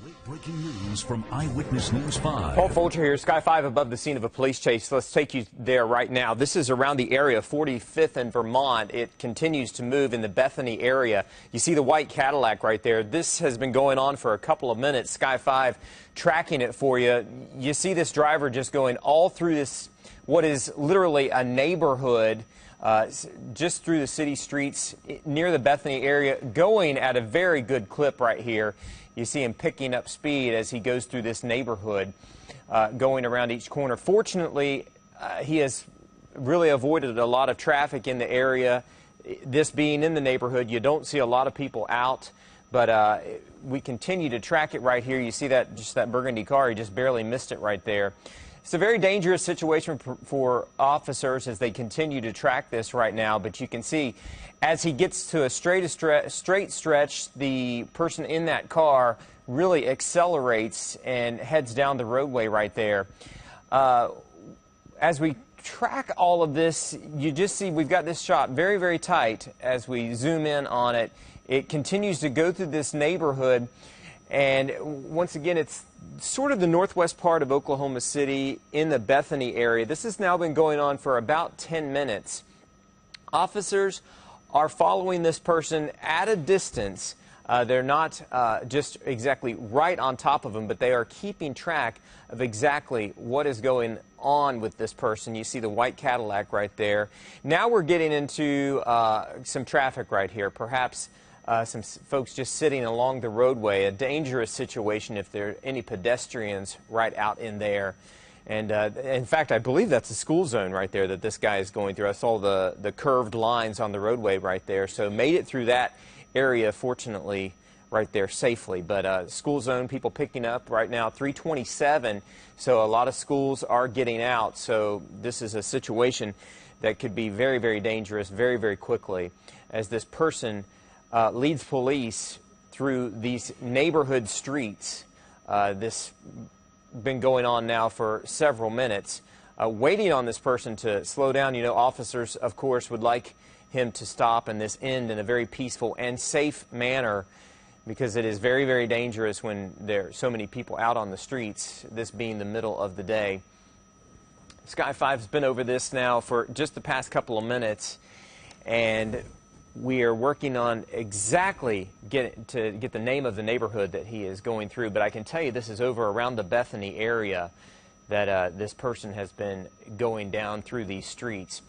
Late-breaking news from Eyewitness News 5. Paul Folger here, Sky 5 above the scene of a police chase. Let's take you there right now. This is around the area of 45th and Vermont. It continues to move in the Bethany area. You see the white Cadillac right there. This has been going on for a couple of minutes. Sky 5 tracking it for you. You see this driver just going all through this, what is literally a neighborhood, just through the city streets near the Bethany area, going at a very good clip right here. You see him picking up speed as he goes through this neighborhood, going around each corner. Fortunately, he has really avoided a lot of traffic in the area. This being in the neighborhood, you don't see a lot of people out, but we continue to track it right here. You see that, just that burgundy car, he just barely missed it right there. It's a very dangerous situation for officers as they continue to track this right now, but you can see as he gets to a straight stretch, the person in that car really accelerates and heads down the roadway right there. As we track all of this, you just see we've got this shot very, very tight as we zoom in on it. It continues to go through this neighborhood, and once again, it's sort of the northwest part of Oklahoma City in the Bethany area. This has now been going on for about 10 minutes. Officers are following this person at a distance. They're not just exactly right on top of him, but they are keeping track of exactly what is going on with this person. You see the white Cadillac right there. Now we're getting into some traffic right here. Perhaps some folks just sitting along the roadway, a dangerous situation if there are any pedestrians right out in there. And in fact, I believe that's a school zone right there that this guy is going through. I saw the curved lines on the roadway right there, so made it through that area, fortunately, right there safely. But school zone, people picking up right now, 327, so a lot of schools are getting out. So this is a situation that could be very, very dangerous very, very quickly as this person leads police through these neighborhood streets. This been going on now for several minutes, waiting on this person to slow down. You know, officers, of course, would like him to stop and this end in a very peaceful and safe manner, because it is very, very dangerous when there are so many people out on the streets, this being the middle of the day. Sky 5's been over this now for just the past couple of minutes, and we are working on exactly get the name of the neighborhood that he is going through. But I can tell you this is over around the Bethany area that this person has been going down through these streets.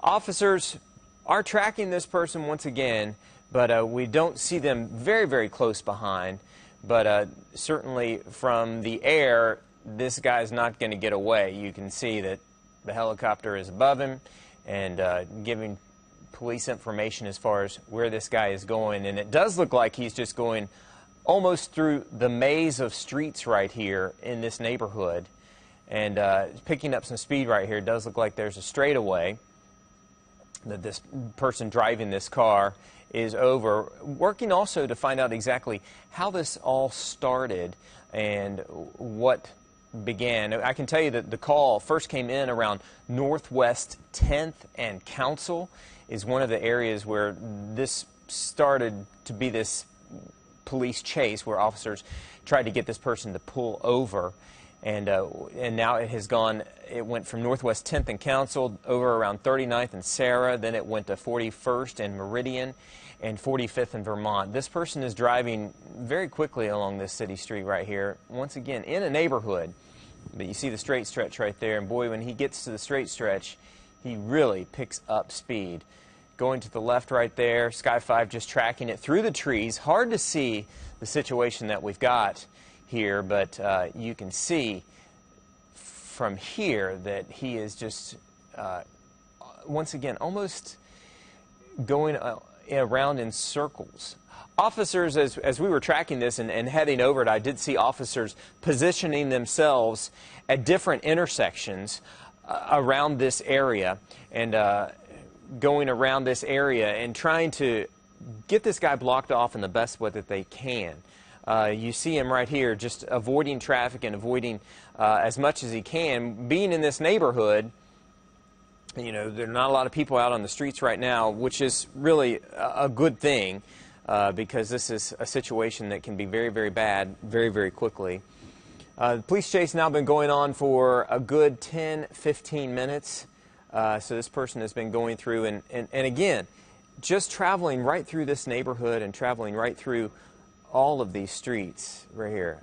Officers are tracking this person once again, but we don't see them very, very close behind. But certainly from the air, this guy's not going to get away. You can see that the helicopter is above him and giving police information as far as where this guy is going, and it does look like he's just going almost through the maze of streets right here in this neighborhood, and picking up some speed right here. It does look like there's a straightaway that this person driving this car is over. Working also to find out exactly how this all started and what began. I can tell you that the call first came in around Northwest 10th and Council is one of the areas where this started to be this police chase where officers tried to get this person to pull over. And now it has gone, it went from Northwest 10th and Council over around 39th and Sarah, then it went to 41st and Meridian and 45th and Vermont. This person is driving very quickly along this city street right here, once again in a neighborhood. But you see the straight stretch right there, and boy, when he gets to the straight stretch, he really picks up speed. Going to the left right there, Sky 5 just tracking it through the trees. Hard to see the situation that we've got here, but you can see from here that he is just, once again, almost going around in circles. Officers, as we were tracking this and heading over it, I did see officers positioning themselves at different intersections around this area and going around this area and trying to get this guy blocked off in the best way that they can. You see him right here just avoiding traffic and avoiding as much as he can. Being in this neighborhood, you know, there are not a lot of people out on the streets right now, which is really a good thing. because this is a situation that can be very, very bad very, very quickly. The police chase now been going on for a good 10-15 minutes. So this person has been going through, and again, just traveling right through this neighborhood and traveling right through all of these streets right here.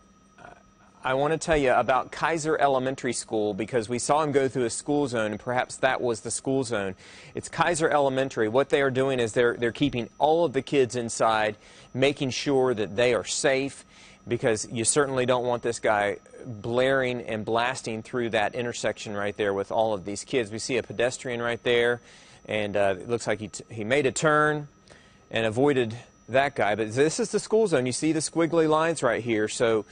I want to tell you about Kaiser Elementary School, because we saw him go through a school zone, and perhaps that was the school zone. It's Kaiser Elementary. What they are doing is they're keeping all of the kids inside, making sure that they are safe, because you certainly don't want this guy blaring and blasting through that intersection right there with all of these kids. We see a pedestrian right there, and it looks like he made a turn and avoided that guy. But this is the school zone. You see the squiggly lines right here. So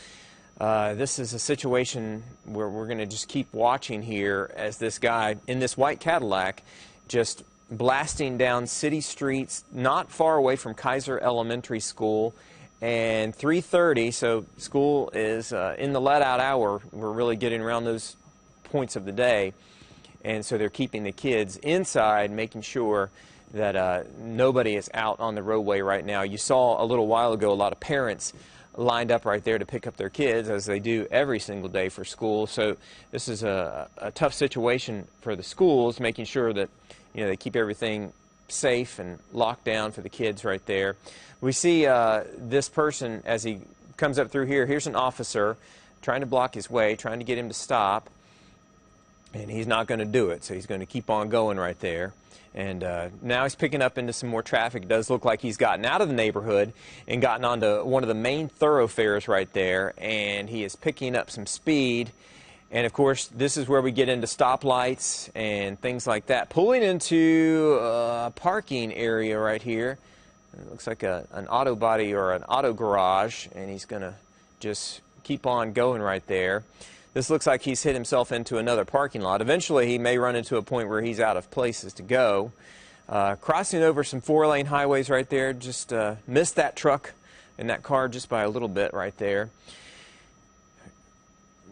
this is a situation where we're going to just keep watching here as this guy in this white Cadillac just blasting down city streets not far away from Kaiser Elementary School. And 3:30, so school is in the let-out hour. We're really getting around those points of the day. And so they're keeping the kids inside, making sure that nobody is out on the roadway right now. You saw a little while ago a lot of parents lined up right there to pick up their kids, as they do every single day for school. So this is a tough situation for the schools, making sure that they keep everything safe and locked down for the kids right there. We see this person as he comes up through here. Here's an officer trying to block his way, trying to get him to stop, and he's not going to do it, so he's going to keep on going right there. And now he's picking up into some more traffic. It does look like he's gotten out of the neighborhood and gotten onto one of the main thoroughfares right there, and he is picking up some speed. And of course, this is where we get into stoplights and things like that. Pulling into a parking area right here. It looks like an auto body or an auto garage, and he's going to just keep on going right there. This looks like he's hit himself into another parking lot. Eventually, he may run into a point where he's out of places to go. Crossing over some four-lane highways right there. Just missed that truck and that car just by a little bit right there.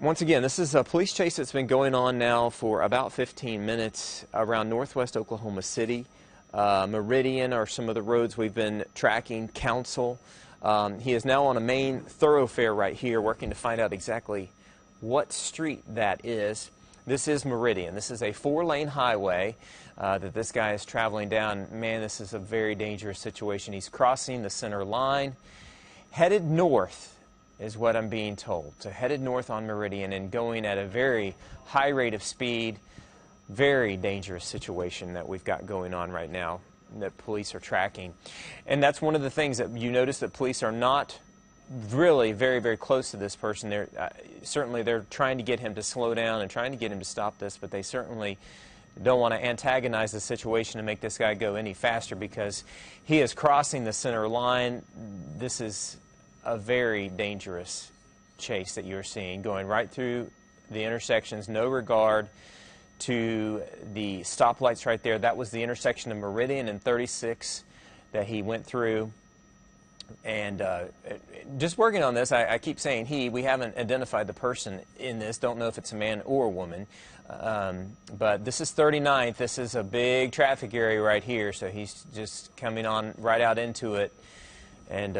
Once again, this is a police chase that's been going on now for about 15 minutes around northwest Oklahoma City. Meridian are some of the roads we've been tracking. Council. He is now on a main thoroughfare right here, working to find out exactly what street that is. This is Meridian. This is a four-lane highway that this guy is traveling down. Man, this is a very dangerous situation. He's crossing the center line, headed north is what I'm being told. So headed north on Meridian and going at a very high rate of speed. Very dangerous situation that we've got going on right now that police are tracking. And that's one of the things that you notice, that police are not really very, very close to this person. Certainly they're trying to get him to slow down and trying to get him to stop this, but they certainly don't want to antagonize the situation and make this guy go any faster, because he is crossing the center line. This is a very dangerous chase that you're seeing, going right through the intersections, no regard to the stoplights right there. That was the intersection of Meridian and 36 that he went through. And just working on this, I keep saying he. We haven't identified the person in this. Don't know if it's a man or a woman. But this is 39th. This is a big traffic area right here. So he's just coming on right out into it. And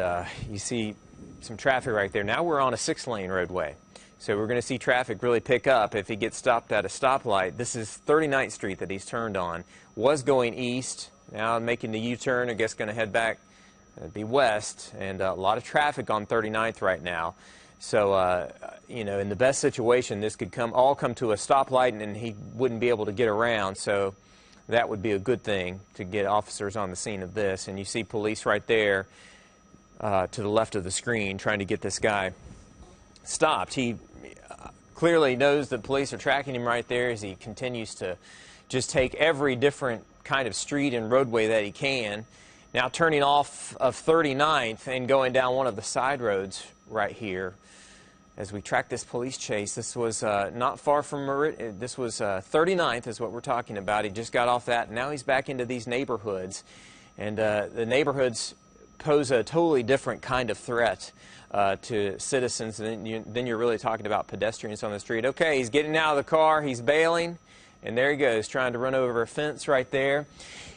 you see some traffic right there. Now we're on a 6-lane roadway. So we're going to see traffic really pick up if he gets stopped at a stoplight. This is 39th Street that he's turned on. Was going east. Now making the U-turn. I guess going to head back. It'd be west, and a lot of traffic on 39th right now. So, in the best situation, this could all come to a stoplight, and he wouldn't be able to get around. So that would be a good thing to get officers on the scene of this. And you see police right there to the left of the screen trying to get this guy stopped. He clearly knows that police are tracking him right there as he continues to just take every different kind of street and roadway that he can. Now turning off of 39th and going down one of the side roads right here as we track this police chase. This was not far from Meridian. This was 39th is what we're talking about. He just got off that, and now he's back into these neighborhoods. And the neighborhoods pose a totally different kind of threat to citizens. And then you're really talking about pedestrians on the street. Okay, he's getting out of the car. He's bailing. And there he goes, trying to run over a fence right there.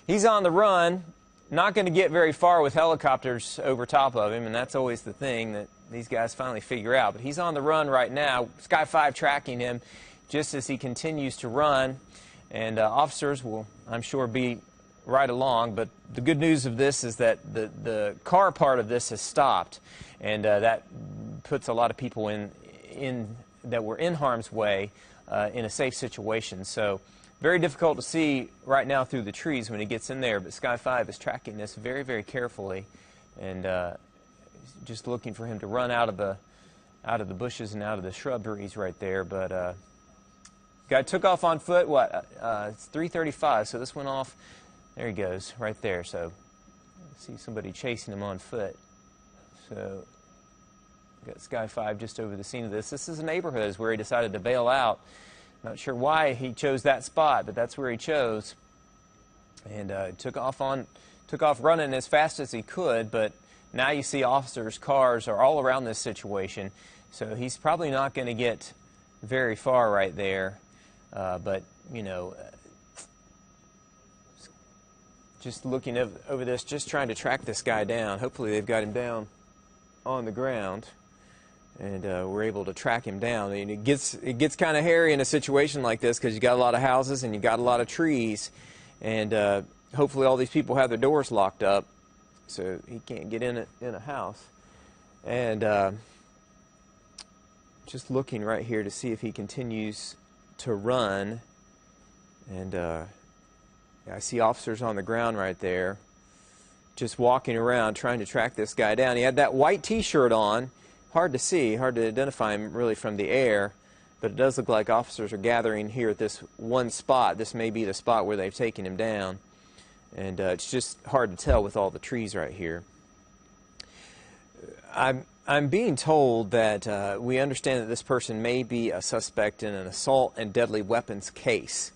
He's on the run. not going to get very far with helicopters over top of him, and that's always the thing that these guys finally figure out. But he's on the run right now. Sky 5 tracking him just as he continues to run, and officers will, I'm sure, be right along. But the good news of this is that the car part of this has stopped, and that puts a lot of people that were in harm's way in a safe situation. So very difficult to see right now through the trees when he gets in there, but Sky 5 is tracking this very, very carefully, and just looking for him to run out of the bushes and out of the shrubberies right there. But guy took off on foot. It's 3:35, so this went off. There he goes, right there. So see somebody chasing him on foot. So got Sky 5 just over the scene of this. This is a neighborhood where he decided to bail out. Not sure why he chose that spot, but that's where he chose. And took off running as fast as he could. But now you see officers' cars are all around this situation, so he's probably not going to get very far right there. But you know, just looking over this, just trying to track this guy down. Hopefully they've got him down on the ground, and we're able to track him down. And it gets kind of hairy in a situation like this because you got a lot of houses and you got a lot of trees, and hopefully all these people have their doors locked up, so he can't get in a house. And just looking right here to see if he continues to run, and I see officers on the ground right there, just walking around trying to track this guy down. He had that white T-shirt on. Hard to see, hard to identify him really from the air, but it does look like officers are gathering here at this one spot. This may be the spot where they've taken him down, and it's just hard to tell with all the trees right here. I'm being told that we understand that this person may be a suspect in an assault and deadly weapons case,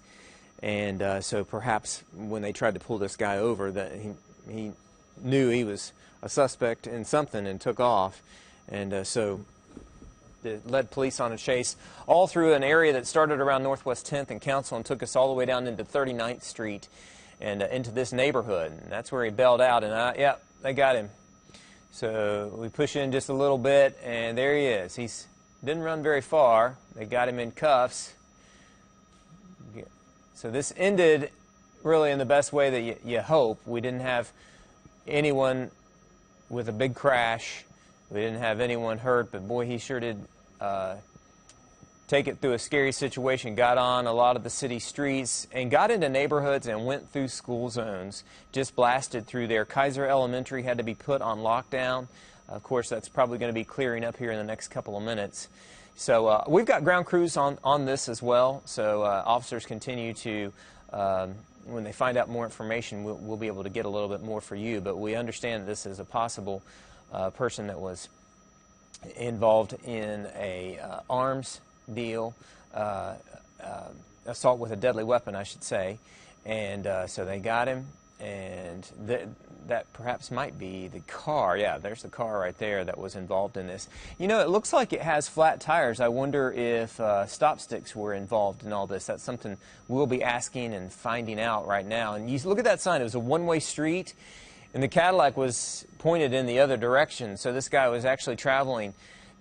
and so perhaps when they tried to pull this guy over, that he knew he was a suspect in something and took off. And so it led police on a chase all through an area that started around Northwest 10th and Council and took us all the way down into 39th Street and into this neighborhood. And that's where he bailed out, and yeah, they got him. So we push in just a little bit, and there he is. He didn't run very far. They got him in cuffs. So this ended really in the best way that you hope. We didn't have anyone with a big crash. We didn't have anyone hurt, but boy, he sure did take it through a scary situation. Got on a lot of the city streets and got into neighborhoods and went through school zones. Just blasted through there. Kaiser Elementary had to be put on lockdown. Of course, that's probably going to be clearing up here in the next couple of minutes. So we've got ground crews on this as well. So officers continue to, when they find out more information, we'll be able to get a little bit more for you. But we understand that this is a possible person that was involved in a arms deal, assault with a deadly weapon, I should say, and so they got him, and that perhaps might be the car. Yeah, there's the car right there that was involved in this. You know, it looks like it has flat tires. I wonder if stop sticks were involved in all this. That's something we'll be asking and finding out right now. And you look at that sign. It was a one-way street, and the Cadillac was pointed in the other direction, so this guy was actually traveling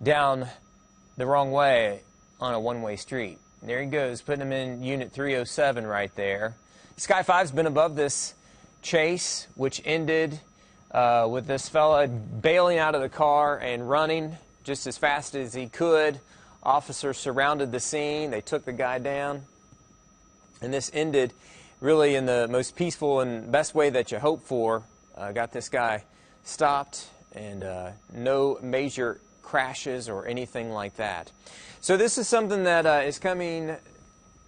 down the wrong way on a one-way street. There he goes, putting him in Unit 307 right there. Sky 5's been above this chase, which ended with this fella bailing out of the car and running just as fast as he could. Officers surrounded the scene. They took the guy down. And this ended really in the most peaceful and best way that you hope for. Got this guy stopped, and no major crashes or anything like that. So this is something that is coming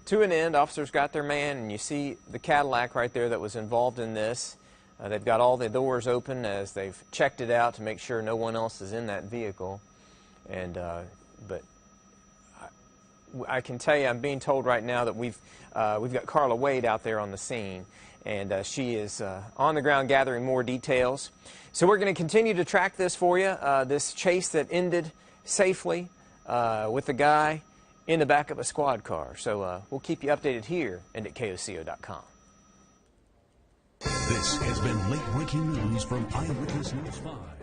to an end. Officers got their man, and you see the Cadillac right there that was involved in this. They've got all the doors open as they've checked it out to make sure no one else is in that vehicle. And but I can tell you, I'm being told right now that we've got Carla Wade out there on the scene, and she is on the ground gathering more details. So we're going to continue to track this for you, this chase that ended safely with the guy in the back of a squad car. So we'll keep you updated here and at KOCO.com. This has been late breaking news from Eyewitness News 5.